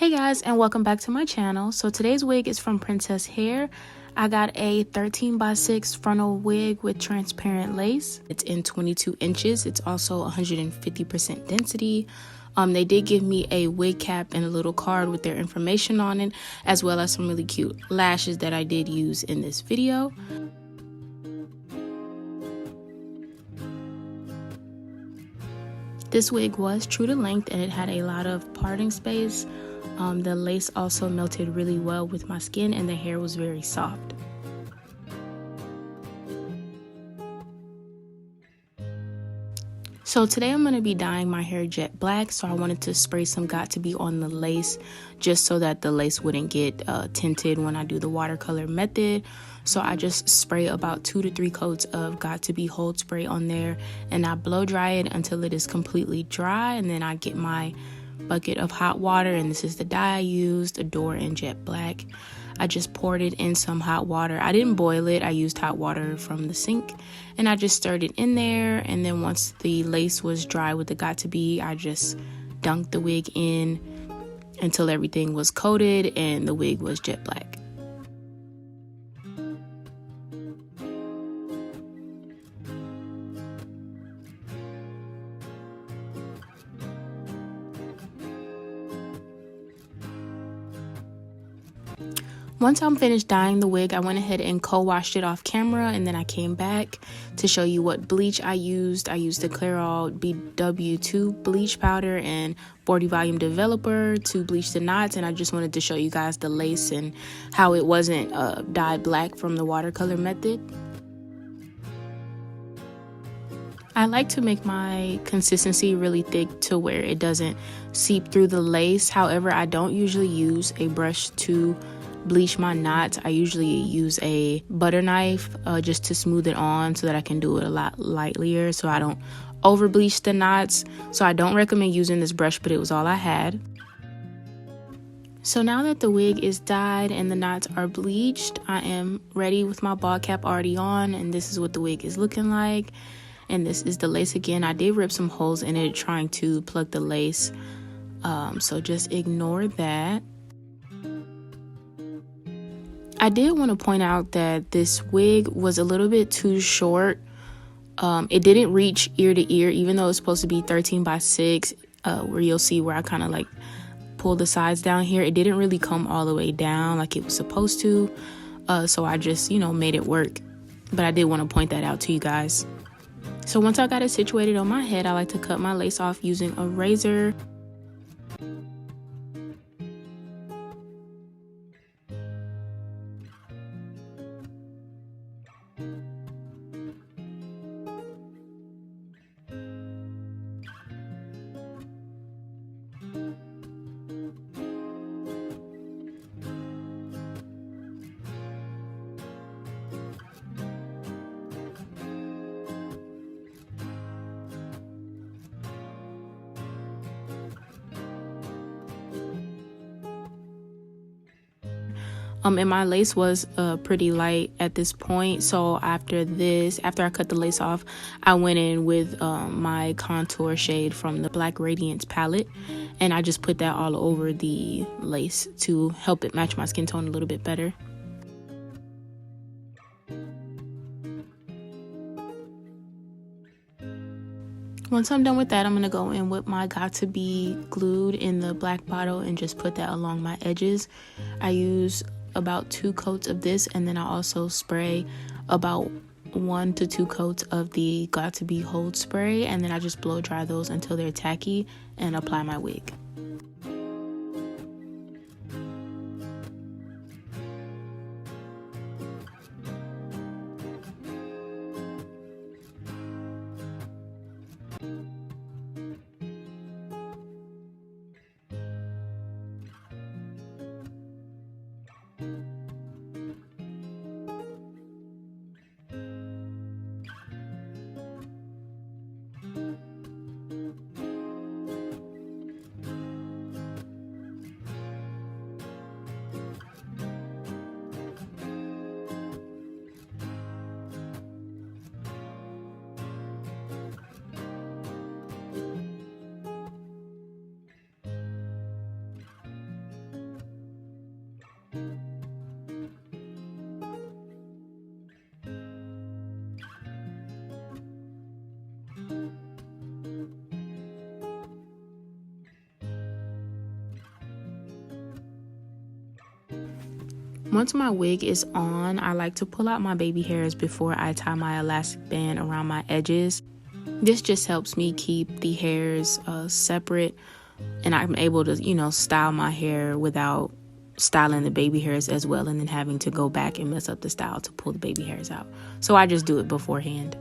Hey guys, and welcome back to my channel. So today's wig is from Princess Hair. I got a 13x6 frontal wig with transparent lace. It's in 22 inches. It's also 150% density. They did give me a wig cap and a little card with their information on it, as well as some really cute lashes that I did use in this video. This wig was true to length and it had a lot of parting space. The lace also melted really well with my skin and the hair was very soft. So today I'm going to be dyeing my hair jet black, so I wanted to spray some Got2b on the lace just so that the lace wouldn't get tinted when I do the watercolor method. So I just spray about 2 to 3 coats of Got2b hold spray on there, and I blow dry it until it is completely dry, and then I get my bucket of hot water, and this is the dye I used, Adore in Jet Black. I just poured it in some hot water. I didn't boil it. I used hot water from the sink, and I just stirred it in there, and then once the lace was dry with the Got2b, I just dunked the wig in until everything was coated and the wig was jet black. Once I'm finished dyeing the wig, I went ahead and co-washed it off camera, and then I came back to show you what bleach I used. I used the Clairol BW2 bleach powder and 40 volume developer to bleach the knots, and I just wanted to show you guys the lace and how it wasn't dyed black from the watercolor method. I like to make my consistency really thick to where it doesn't seep through the lace. However, I don't usually use a brush to bleach my knots. I usually use a butter knife just to smooth it on so that I can do it a lot lightlier so I don't over bleach the knots. So I don't recommend using this brush, but it was all I had. So now that the wig is dyed and the knots are bleached, I am ready with my ball cap already on, and this is what the wig is looking like. And this is the lace again. I did rip some holes in it trying to plug the lace, so just ignore that. I did want to point out that this wig was a little bit too short. It didn't reach ear to ear, even though it's supposed to be 13x6, where you'll see where I kind of like pull the sides down here. It didn't really come all the way down like it was supposed to. So I just, made it work. But I did want to point that out to you guys. So once I got it situated on my head, I like to cut my lace off using a razor. And my lace was pretty light at this point, so after I cut the lace off, I went in with my contour shade from the Black Radiance palette, and I just put that all over the lace to help it match my skin tone a little bit better. Once I'm done with that, I'm going to go in with my Got2b glued in the black bottle and just put that along my edges. I use about 2 coats of this, and then I also spray about 1 to 2 coats of the Got2b hold spray, and then I just blow dry those until they're tacky and apply my wig. Once my wig is on, I like to pull out my baby hairs before I tie my elastic band around my edges. This just helps me keep the hairs separate, and I'm able to, style my hair without styling the baby hairs as well, and then having to go back and mess up the style to pull the baby hairs out. So I just do it beforehand.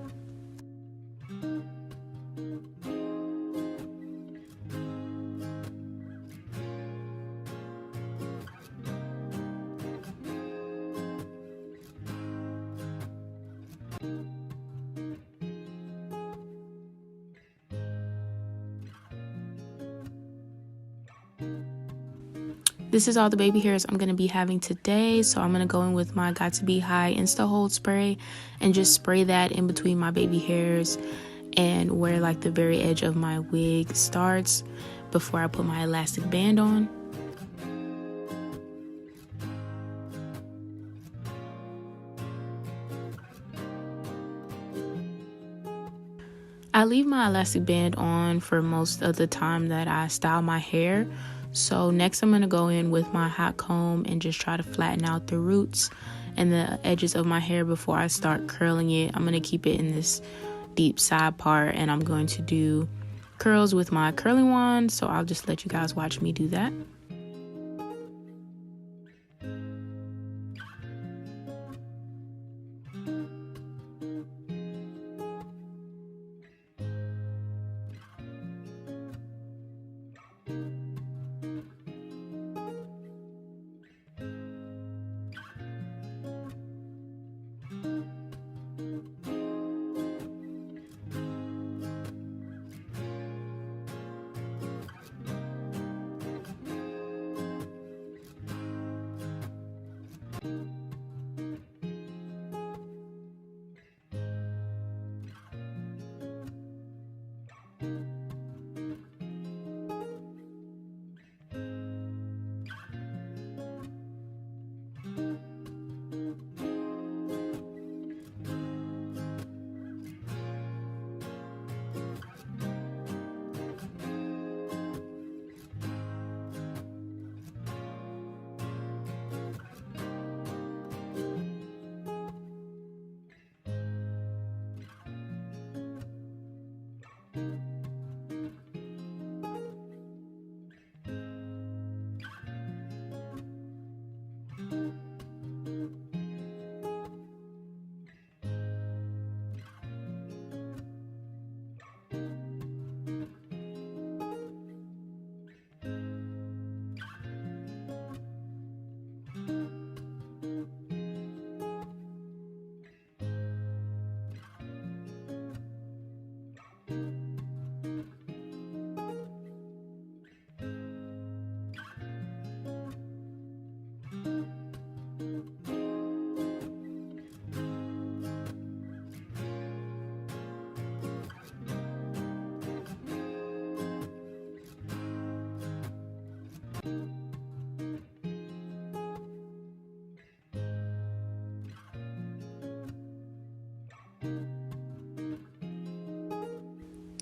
This is all the baby hairs I'm going to be having today. So I'm going to go in with my Got To Be High Insta Hold spray and just spray that in between my baby hairs and where like the very edge of my wig starts before I put my elastic band on. I leave my elastic band on for most of the time that I style my hair. So next I'm going to go in with my hot comb and just try to flatten out the roots and the edges of my hair before I start curling it. I'm going to keep it in this deep side part, and I'm going to do curls with my curling wand. So I'll just let you guys watch me do that.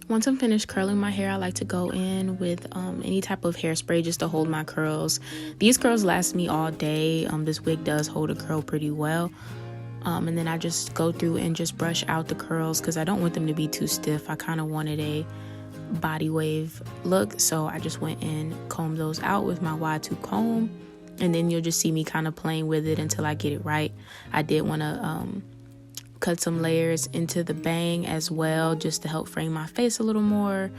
Once I'm finished curling my hair, I like to go in with any type of hairspray just to hold my curls. These curls last me all day. This wig does hold a curl pretty well. And then I just go through and just brush out the curls because I don't want them to be too stiff. I kind of wanted a body wave look, so I just went and combed those out with my Y2 comb. And then you'll just see me kind of playing with it until I get it right. I did want to cut some layers into the bang as well, just to help frame my face a little more.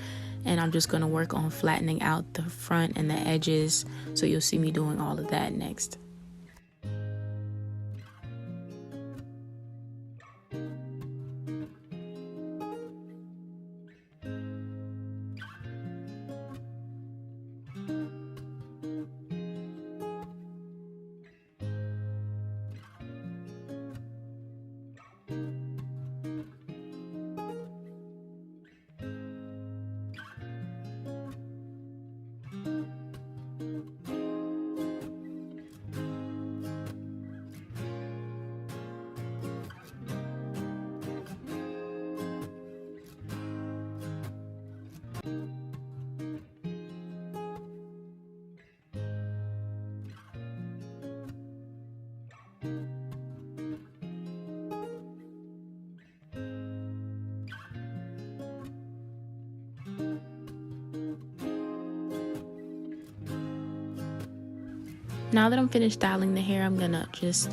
And I'm just going to work on flattening out the front and the edges, so you'll see me doing all of that next. Now that I'm finished styling the hair, I'm gonna just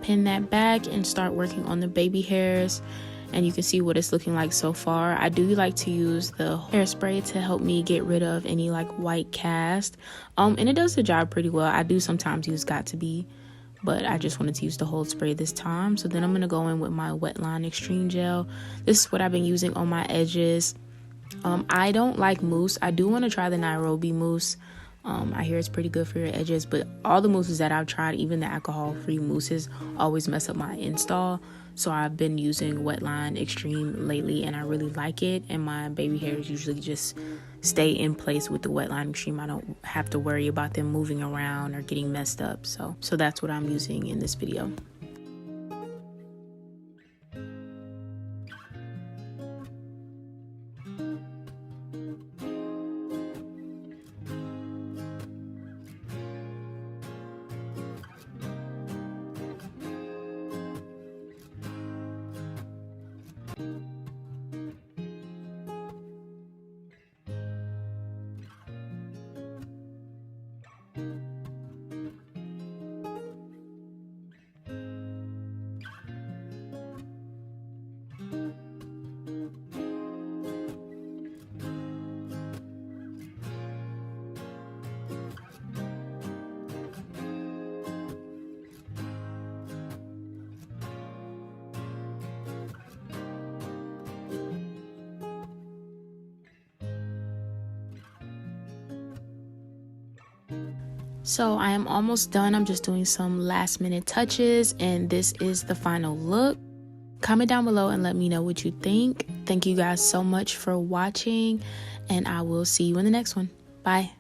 pin that back and start working on the baby hairs. And you can see what it's looking like so far. I do like to use the hairspray to help me get rid of any like white cast. And it does the job pretty well. I do sometimes use Got2b, but I just wanted to use the whole spray this time. So then I'm gonna go in with my Wetline Extreme Gel. This is what I've been using on my edges. I don't like mousse. I do want to try the Nairobi mousse. I hear it's pretty good for your edges, but all the mousses that I've tried, even the alcohol-free mousses, always mess up my install. So I've been using Wetline Extreme lately, and I really like it. And my baby hairs usually just stay in place with the Wetline Extreme. I don't have to worry about them moving around or getting messed up. So that's what I'm using in this video. So I am almost done. I'm just doing some last minute touches, and this is the final look. Comment down below and let me know what you think. Thank you guys so much for watching, and I will see you in the next one. Bye.